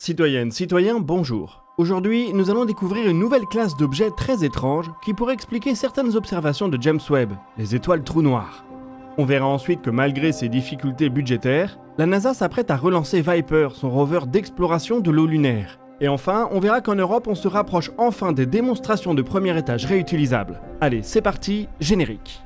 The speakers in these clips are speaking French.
Citoyennes, citoyens, bonjour. Aujourd'hui, nous allons découvrir une nouvelle classe d'objets très étranges qui pourrait expliquer certaines observations de James Webb, les étoiles trous noirs. On verra ensuite que malgré ses difficultés budgétaires, la NASA s'apprête à relancer Viper, son rover d'exploration de l'eau lunaire. Et enfin, on verra qu'en Europe, on se rapproche enfin des démonstrations de premier étage réutilisables. Allez, c'est parti, générique.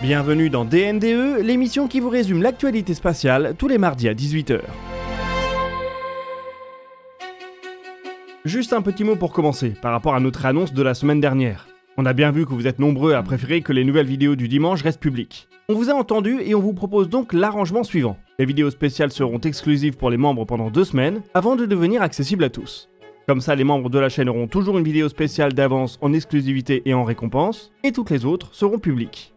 Bienvenue dans DNDE, l'émission qui vous résume l'actualité spatiale tous les mardis à 18 h. Juste un petit mot pour commencer, par rapport à notre annonce de la semaine dernière. On a bien vu que vous êtes nombreux à préférer que les nouvelles vidéos du dimanche restent publiques. On vous a entendu et on vous propose donc l'arrangement suivant. Les vidéos spéciales seront exclusives pour les membres pendant 2 semaines, avant de devenir accessibles à tous. Comme ça, les membres de la chaîne auront toujours une vidéo spéciale d'avance en exclusivité et en récompense, et toutes les autres seront publiques.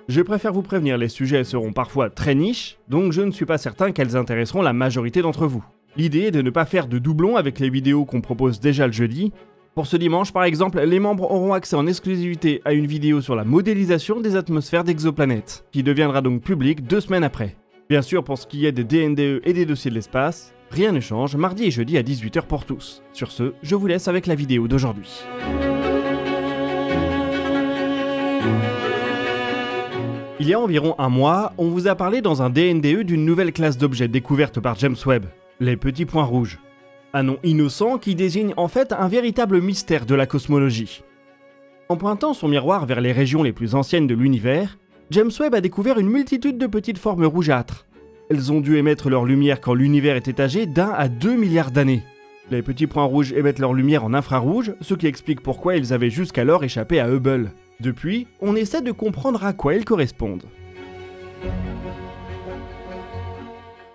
Je préfère vous prévenir, les sujets seront parfois très niches, donc je ne suis pas certain qu'elles intéresseront la majorité d'entre vous. L'idée est de ne pas faire de doublons avec les vidéos qu'on propose déjà le jeudi. Pour ce dimanche par exemple, les membres auront accès en exclusivité à une vidéo sur la modélisation des atmosphères d'exoplanètes, qui deviendra donc publique 2 semaines après. Bien sûr, pour ce qui est des DNDE et des dossiers de l'espace, rien ne change, mardi et jeudi à 18 h pour tous. Sur ce, je vous laisse avec la vidéo d'aujourd'hui. Il y a environ un mois, on vous a parlé dans un DNDE d'une nouvelle classe d'objets découverte par James Webb, les petits points rouges. Un nom innocent qui désigne en fait un véritable mystère de la cosmologie. En pointant son miroir vers les régions les plus anciennes de l'univers, James Webb a découvert une multitude de petites formes rougeâtres. Elles ont dû émettre leur lumière quand l'univers était âgé d'1 à 2 milliards d'années. Les petits points rouges émettent leur lumière en infrarouge, ce qui explique pourquoi ils avaient jusqu'alors échappé à Hubble. Depuis, on essaie de comprendre à quoi ils correspondent.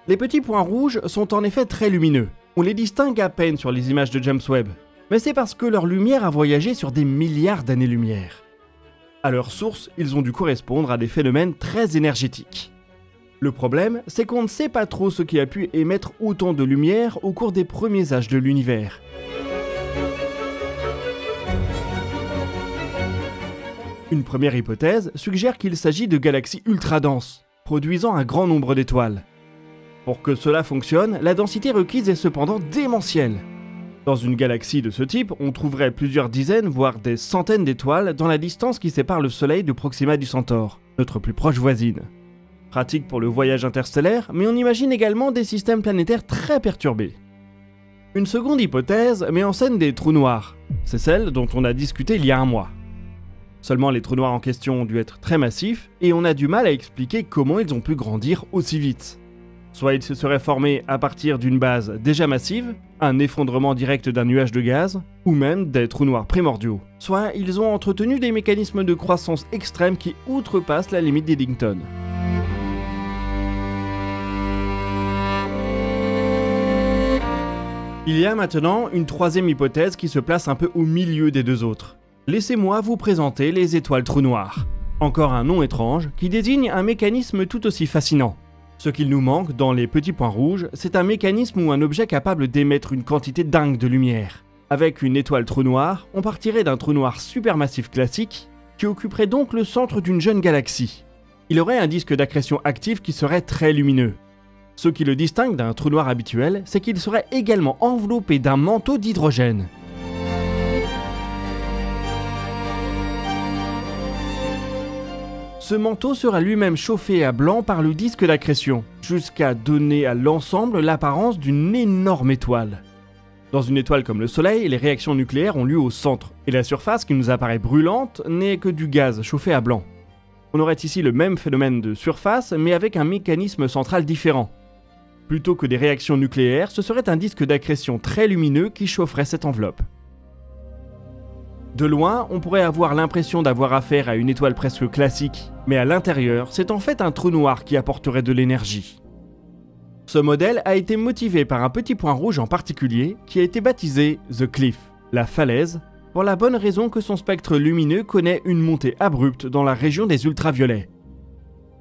Les petits points rouges sont en effet très lumineux. On les distingue à peine sur les images de James Webb, mais c'est parce que leur lumière a voyagé sur des milliards d'années-lumière. À leur source, ils ont dû correspondre à des phénomènes très énergétiques. Le problème, c'est qu'on ne sait pas trop ce qui a pu émettre autant de lumière au cours des premiers âges de l'univers. Une première hypothèse suggère qu'il s'agit de galaxies ultra denses, produisant un grand nombre d'étoiles. Pour que cela fonctionne, la densité requise est cependant démentielle. Dans une galaxie de ce type, on trouverait plusieurs dizaines, voire des centaines d'étoiles dans la distance qui sépare le Soleil de Proxima du Centaure, notre plus proche voisine. Pratique pour le voyage interstellaire, mais on imagine également des systèmes planétaires très perturbés. Une seconde hypothèse met en scène des trous noirs. C'est celle dont on a discuté il y a un mois. Seulement les trous noirs en question ont dû être très massifs, et on a du mal à expliquer comment ils ont pu grandir aussi vite. Soit ils se seraient formés à partir d'une base déjà massive, un effondrement direct d'un nuage de gaz, ou même des trous noirs primordiaux. Soit ils ont entretenu des mécanismes de croissance extrêmes qui outrepassent la limite d'Eddington. Il y a maintenant une troisième hypothèse qui se place un peu au milieu des deux autres. Laissez-moi vous présenter les étoiles trous noirs. Encore un nom étrange qui désigne un mécanisme tout aussi fascinant. Ce qu'il nous manque dans les petits points rouges, c'est un mécanisme ou un objet capable d'émettre une quantité dingue de lumière. Avec une étoile trou noir, on partirait d'un trou noir supermassif classique qui occuperait donc le centre d'une jeune galaxie. Il aurait un disque d'accrétion actif qui serait très lumineux. Ce qui le distingue d'un trou noir habituel, c'est qu'il serait également enveloppé d'un manteau d'hydrogène. Ce manteau sera lui-même chauffé à blanc par le disque d'accrétion, jusqu'à donner à l'ensemble l'apparence d'une énorme étoile. Dans une étoile comme le Soleil, les réactions nucléaires ont lieu au centre, et la surface qui nous apparaît brûlante n'est que du gaz chauffé à blanc. On aurait ici le même phénomène de surface, mais avec un mécanisme central différent. Plutôt que des réactions nucléaires, ce serait un disque d'accrétion très lumineux qui chaufferait cette enveloppe. De loin, on pourrait avoir l'impression d'avoir affaire à une étoile presque classique, mais à l'intérieur, c'est en fait un trou noir qui apporterait de l'énergie. Ce modèle a été motivé par un petit point rouge en particulier, qui a été baptisé The Cliff, la falaise, pour la bonne raison que son spectre lumineux connaît une montée abrupte dans la région des ultraviolets.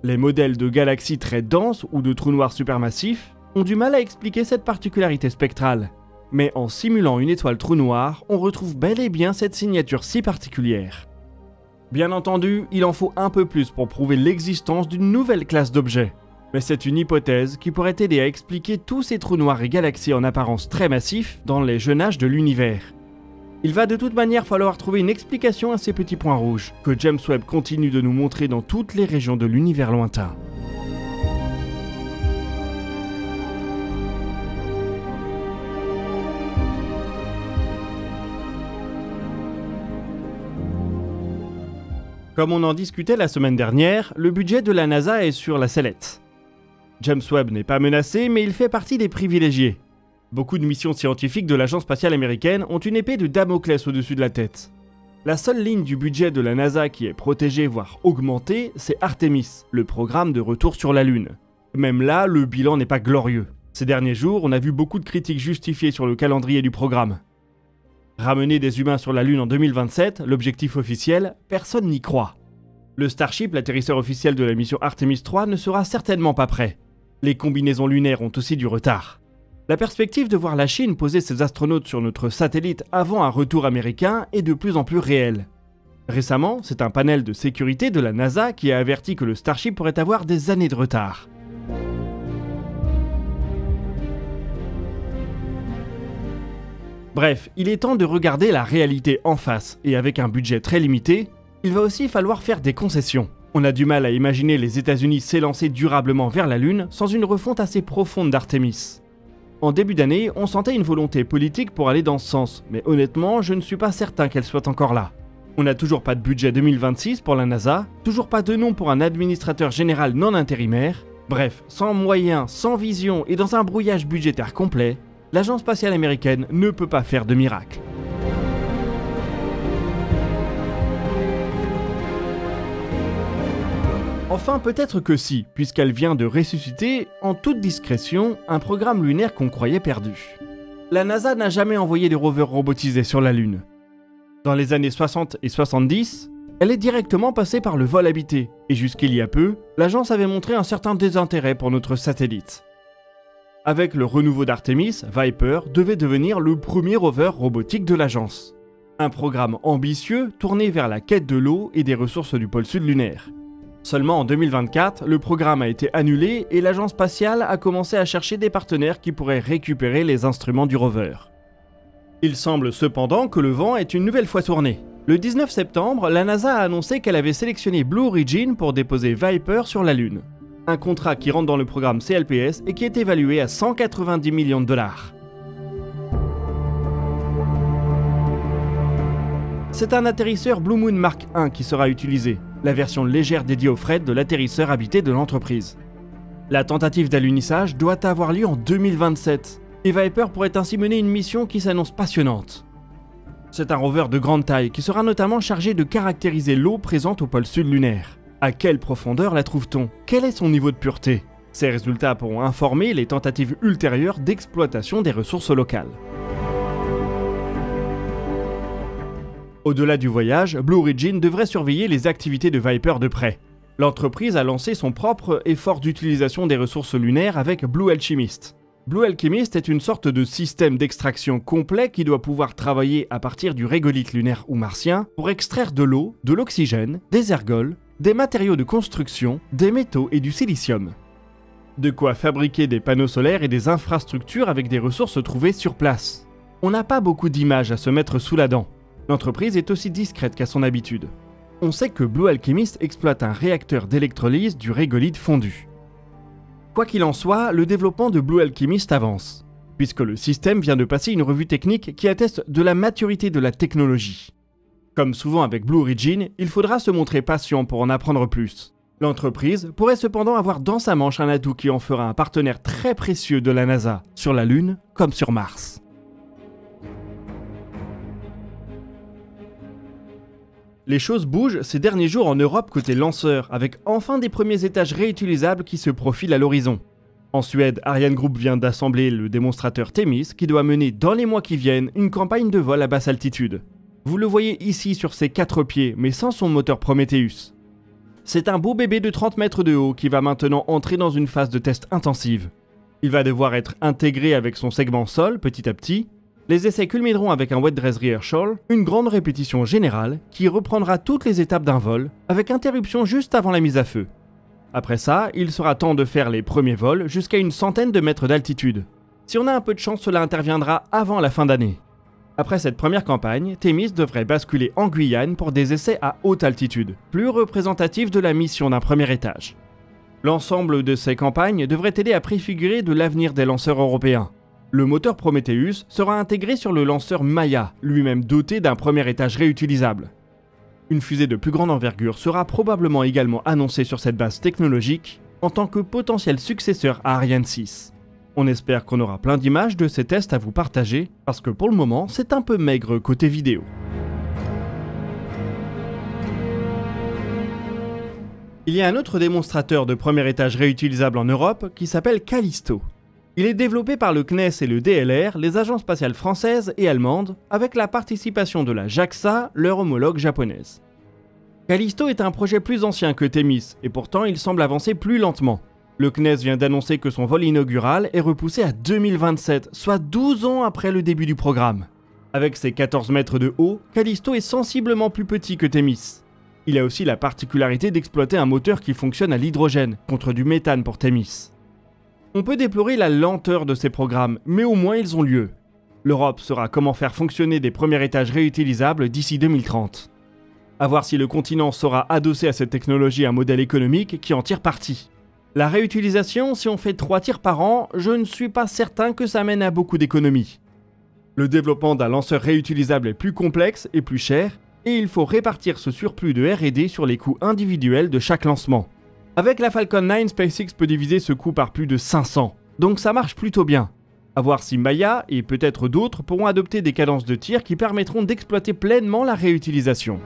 Les modèles de galaxies très denses ou de trous noirs supermassifs ont du mal à expliquer cette particularité spectrale. Mais en simulant une étoile trou noir, on retrouve bel et bien cette signature si particulière. Bien entendu, il en faut un peu plus pour prouver l'existence d'une nouvelle classe d'objets. Mais c'est une hypothèse qui pourrait aider à expliquer tous ces trous noirs et galaxies en apparence très massifs dans les jeunes âges de l'univers. Il va de toute manière falloir trouver une explication à ces petits points rouges, que James Webb continue de nous montrer dans toutes les régions de l'univers lointain. Comme on en discutait la semaine dernière, le budget de la NASA est sur la sellette. James Webb n'est pas menacé, mais il fait partie des privilégiés. Beaucoup de missions scientifiques de l'Agence spatiale américaine ont une épée de Damoclès au-dessus de la tête. La seule ligne du budget de la NASA qui est protégée, voire augmentée, c'est Artemis, le programme de retour sur la Lune. Même là, le bilan n'est pas glorieux. Ces derniers jours, on a vu beaucoup de critiques justifiées sur le calendrier du programme. Ramener des humains sur la Lune en 2027, l'objectif officiel, personne n'y croit. Le Starship, l'atterrisseur officiel de la mission Artemis 3, ne sera certainement pas prêt. Les combinaisons lunaires ont aussi du retard. La perspective de voir la Chine poser ses astronautes sur notre satellite avant un retour américain est de plus en plus réelle. Récemment, c'est un panel de sécurité de la NASA qui a averti que le Starship pourrait avoir des années de retard. Bref, il est temps de regarder la réalité en face, et avec un budget très limité, il va aussi falloir faire des concessions. On a du mal à imaginer les États-Unis s'élancer durablement vers la Lune sans une refonte assez profonde d'Artemis. En début d'année, on sentait une volonté politique pour aller dans ce sens, mais honnêtement, je ne suis pas certain qu'elle soit encore là. On n'a toujours pas de budget 2026 pour la NASA, toujours pas de nom pour un administrateur général non intérimaire. Bref, sans moyens, sans vision et dans un brouillage budgétaire complet, l'Agence spatiale américaine ne peut pas faire de miracle. Enfin, peut-être que si, puisqu'elle vient de ressusciter, en toute discrétion, un programme lunaire qu'on croyait perdu. La NASA n'a jamais envoyé de rover robotisé sur la Lune. Dans les années 60 et 70, elle est directement passée par le vol habité, et jusqu'il y a peu, l'agence avait montré un certain désintérêt pour notre satellite. Avec le renouveau d'Artemis, Viper devait devenir le premier rover robotique de l'agence. Un programme ambitieux tourné vers la quête de l'eau et des ressources du pôle sud lunaire. Seulement en 2024, le programme a été annulé et l'agence spatiale a commencé à chercher des partenaires qui pourraient récupérer les instruments du rover. Il semble cependant que le vent est une nouvelle fois tourné. Le 19 septembre, la NASA a annoncé qu'elle avait sélectionné Blue Origin pour déposer Viper sur la Lune. Un contrat qui rentre dans le programme CLPS et qui est évalué à 190 millions de dollars. C'est un atterrisseur Blue Moon Mark I qui sera utilisé, la version légère dédiée au fret de l'atterrisseur habité de l'entreprise. La tentative d'alunissage doit avoir lieu en 2027, et Viper pourrait ainsi mener une mission qui s'annonce passionnante. C'est un rover de grande taille qui sera notamment chargé de caractériser l'eau présente au pôle sud lunaire. À quelle profondeur la trouve-t-on? Quel est son niveau de pureté? Ces résultats pourront informer les tentatives ultérieures d'exploitation des ressources locales. Au-delà du voyage, Blue Origin devrait surveiller les activités de Viper de près. L'entreprise a lancé son propre effort d'utilisation des ressources lunaires avec Blue Alchemist. Blue Alchemist est une sorte de système d'extraction complet qui doit pouvoir travailler à partir du régolithe lunaire ou martien pour extraire de l'eau, de l'oxygène, des ergols, des matériaux de construction, des métaux et du silicium. De quoi fabriquer des panneaux solaires et des infrastructures avec des ressources trouvées sur place. On n'a pas beaucoup d'images à se mettre sous la dent. L'entreprise est aussi discrète qu'à son habitude. On sait que Blue Alchemist exploite un réacteur d'électrolyse du régolithe fondu. Quoi qu'il en soit, le développement de Blue Alchemist avance, puisque le système vient de passer une revue technique qui atteste de la maturité de la technologie. Comme souvent avec Blue Origin, il faudra se montrer patient pour en apprendre plus. L'entreprise pourrait cependant avoir dans sa manche un atout qui en fera un partenaire très précieux de la NASA, sur la Lune comme sur Mars. Les choses bougent ces derniers jours en Europe côté lanceur, avec enfin des premiers étages réutilisables qui se profilent à l'horizon. En Suède, Ariane Group vient d'assembler le démonstrateur Themis qui doit mener dans les mois qui viennent une campagne de vol à basse altitude. Vous le voyez ici sur ses 4 pieds, mais sans son moteur Prometheus. C'est un beau bébé de 30 mètres de haut qui va maintenant entrer dans une phase de test intensive. Il va devoir être intégré avec son segment sol petit à petit. Les essais culmineront avec un wet dress rehearsal, une grande répétition générale qui reprendra toutes les étapes d'un vol, avec interruption juste avant la mise à feu. Après ça, il sera temps de faire les premiers vols jusqu'à une centaine de mètres d'altitude. Si on a un peu de chance, cela interviendra avant la fin d'année. Après cette première campagne, Thémis devrait basculer en Guyane pour des essais à haute altitude, plus représentatifs de la mission d'un premier étage. L'ensemble de ces campagnes devrait aider à préfigurer de l'avenir des lanceurs européens. Le moteur Prometheus sera intégré sur le lanceur Maya, lui-même doté d'un premier étage réutilisable. Une fusée de plus grande envergure sera probablement également annoncée sur cette base technologique en tant que potentiel successeur à Ariane 6. On espère qu'on aura plein d'images de ces tests à vous partager, parce que pour le moment, c'est un peu maigre côté vidéo. Il y a un autre démonstrateur de premier étage réutilisable en Europe qui s'appelle Callisto. Il est développé par le CNES et le DLR, les agences spatiales françaises et allemandes, avec la participation de la JAXA, leur homologue japonaise. Callisto est un projet plus ancien que Thémis, et pourtant il semble avancer plus lentement. Le CNES vient d'annoncer que son vol inaugural est repoussé à 2027, soit 12 ans après le début du programme. Avec ses 14 mètres de haut, Callisto est sensiblement plus petit que Thémis. Il a aussi la particularité d'exploiter un moteur qui fonctionne à l'hydrogène, contre du méthane pour Thémis. On peut déplorer la lenteur de ces programmes, mais au moins ils ont lieu. L'Europe saura comment faire fonctionner des premiers étages réutilisables d'ici 2030. À voir si le continent saura adosser à cette technologie un modèle économique qui en tire parti. La réutilisation, si on fait 3 tirs par an, je ne suis pas certain que ça mène à beaucoup d'économies. Le développement d'un lanceur réutilisable est plus complexe et plus cher, et il faut répartir ce surplus de R&D sur les coûts individuels de chaque lancement. Avec la Falcon 9, SpaceX peut diviser ce coût par plus de 500, donc ça marche plutôt bien. À voir si Maya et peut-être d'autres pourront adopter des cadences de tir qui permettront d'exploiter pleinement la réutilisation.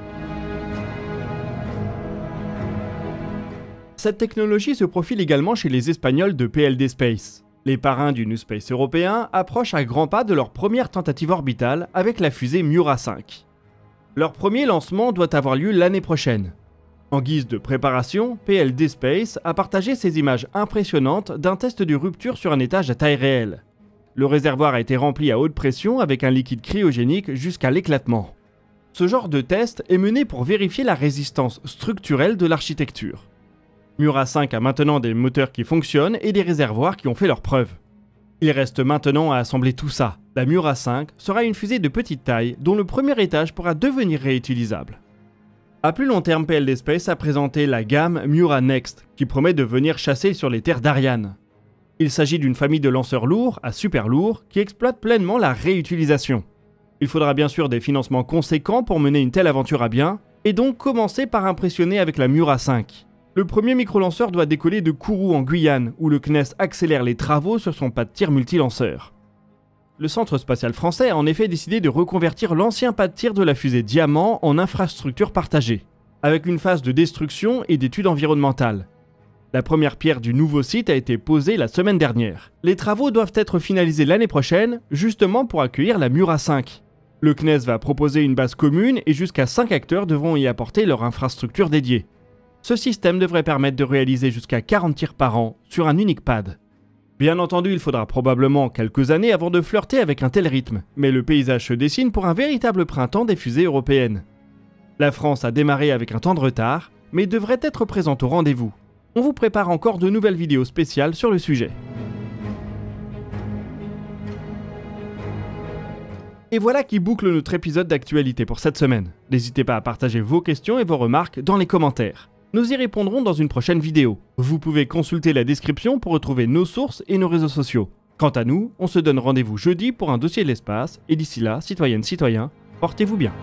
Cette technologie se profile également chez les Espagnols de PLD Space. Les parrains du New Space européen approchent à grands pas de leur première tentative orbitale avec la fusée Miura 5. Leur premier lancement doit avoir lieu l'année prochaine. En guise de préparation, PLD Space a partagé ces images impressionnantes d'un test de rupture sur un étage à taille réelle. Le réservoir a été rempli à haute pression avec un liquide cryogénique jusqu'à l'éclatement. Ce genre de test est mené pour vérifier la résistance structurelle de l'architecture. Miura 5 a maintenant des moteurs qui fonctionnent et des réservoirs qui ont fait leurs preuves. Il reste maintenant à assembler tout ça. La Miura 5 sera une fusée de petite taille dont le premier étage pourra devenir réutilisable. À plus long terme, PLD Space a présenté la gamme Miura Next qui promet de venir chasser sur les terres d'Ariane. Il s'agit d'une famille de lanceurs lourds à super lourds qui exploitent pleinement la réutilisation. Il faudra bien sûr des financements conséquents pour mener une telle aventure à bien, et donc commencer par impressionner avec la Miura 5. Le premier micro-lanceur doit décoller de Kourou en Guyane, où le CNES accélère les travaux sur son pas de tir multilanceur. Le Centre spatial français a en effet décidé de reconvertir l'ancien pas de tir de la fusée Diamant en infrastructure partagée, avec une phase de destruction et d'études environnementales. La première pierre du nouveau site a été posée la semaine dernière. Les travaux doivent être finalisés l'année prochaine, justement pour accueillir la Miura 5. Le CNES va proposer une base commune et jusqu'à 5 acteurs devront y apporter leur infrastructure dédiée. Ce système devrait permettre de réaliser jusqu'à 40 tirs par an sur un unique pad. Bien entendu, il faudra probablement quelques années avant de flirter avec un tel rythme, mais le paysage se dessine pour un véritable printemps des fusées européennes. La France a démarré avec un temps de retard, mais devrait être présente au rendez-vous. On vous prépare encore de nouvelles vidéos spéciales sur le sujet. Et voilà qui boucle notre épisode d'actualité pour cette semaine. N'hésitez pas à partager vos questions et vos remarques dans les commentaires. Nous y répondrons dans une prochaine vidéo. Vous pouvez consulter la description pour retrouver nos sources et nos réseaux sociaux. Quant à nous, on se donne rendez-vous jeudi pour un dossier de l'espace, et d'ici là, citoyennes, citoyens, portez-vous bien.